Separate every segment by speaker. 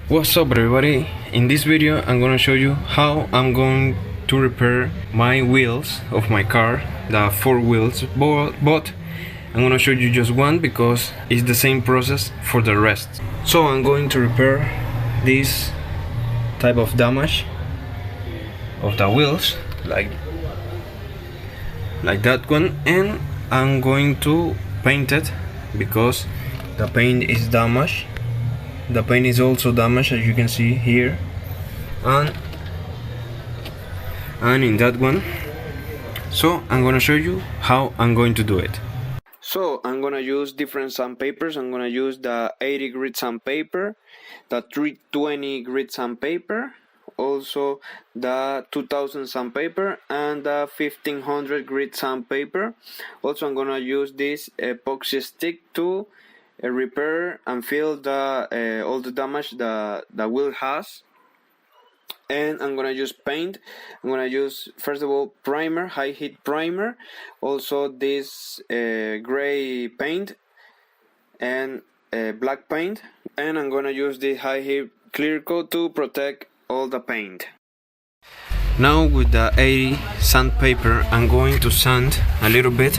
Speaker 1: What's up everybody? In this video I'm gonna show you how I'm going to repair my wheels of my car, the four wheels, but I'm gonna show you just one because it's the same process for the rest. So I'm going to repair this type of damage of the wheels like that one, and I'm going to paint it because the paint is damaged. The paint is also damaged, as you can see here, and in that one. So I'm gonna show you how I'm going to do it. So I'm gonna use different sandpapers. I'm gonna use the 80 grit sandpaper, the 320 grit sandpaper, also the 2000 sandpaper, and the 1500 grit sandpaper. Also I'm gonna use this epoxy stick to repair and fill the all the damage the wheel has. And I'm gonna use paint. I'm gonna use first of all primer, high heat primer, also this gray paint and black paint, and I'm gonna use the high heat clear coat to protect all the paint. Now with the 80 sandpaper I'm going to sand a little bit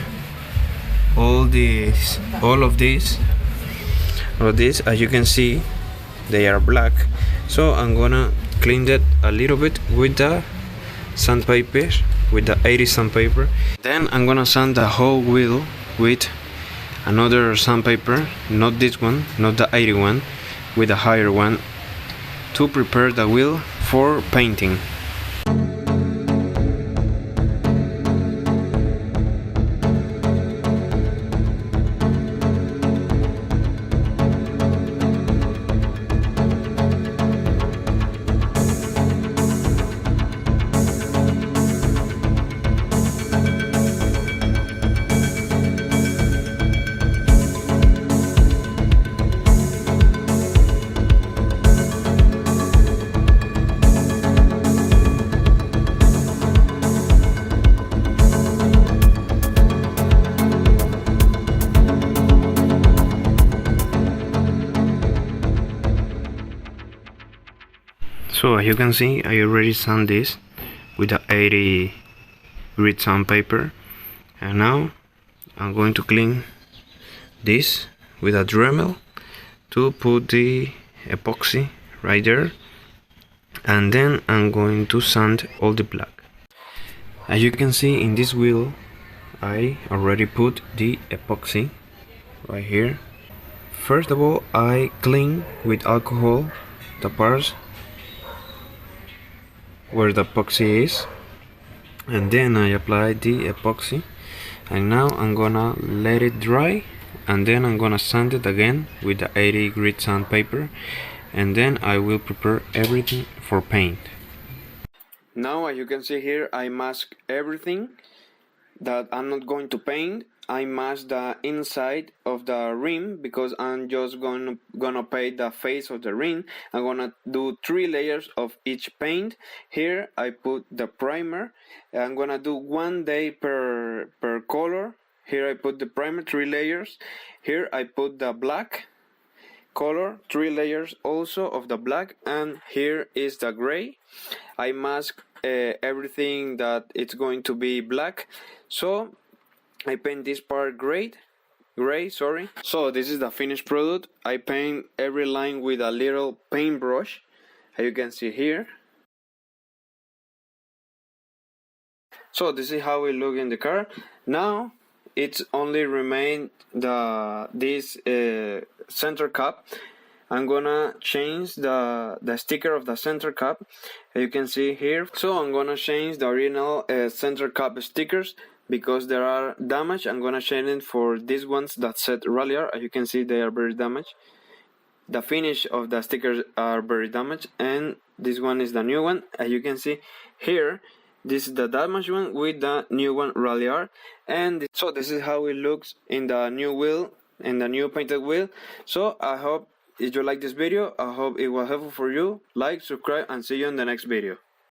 Speaker 1: all of these. As you can see, they are black, so I'm gonna clean that a little bit with the sandpaper, with the 80 sandpaper. Then I'm gonna sand the whole wheel with another sandpaper, not this one, not the 80 one, with a higher one, to prepare the wheel for painting. So as you can see, I already sand this with the 80 grit sandpaper, and now I'm going to clean this with a Dremel to put the epoxy right there, and then I'm going to sand all the black. As you can see in this wheel, I already put the epoxy right here. First of all, I clean with alcohol the parts where the epoxy is, and then I apply the epoxy, and now I'm gonna let it dry, and then I'm gonna sand it again with the 80 grit sandpaper, and then I will prepare everything for paint. Now as you can see here, I mask everything that I'm not going to paint. I mask the inside of the rim because I'm just gonna paint the face of the rim. I'm gonna do 3 layers of each paint. Here I put the primer. I'm gonna do 1 day per color. Here I put the primer, 3 layers. Here I put the black color, 3 layers also of the black, and here is the gray. I mask everything that it's going to be black, so I paint this part gray. So this is the finished product. I paint every line with a little paintbrush, as you can see here. So this is how it looks in the car. Now it's only remain this center cap. I'm gonna change the sticker of the center cap, as you can see here. So I'm gonna change the original center cap stickers because they are damaged. I'm gonna change it for these ones that said Ralliart. As you can see, they are very damaged. The finish of the stickers are very damaged, and this one is the new one. As you can see here, this is the damaged one with the new one, Ralliart. And so this is how it looks in the new wheel, in the new painted wheel. So I hope if you like this video, I hope it was helpful for you. Like, subscribe, and see you in the next video.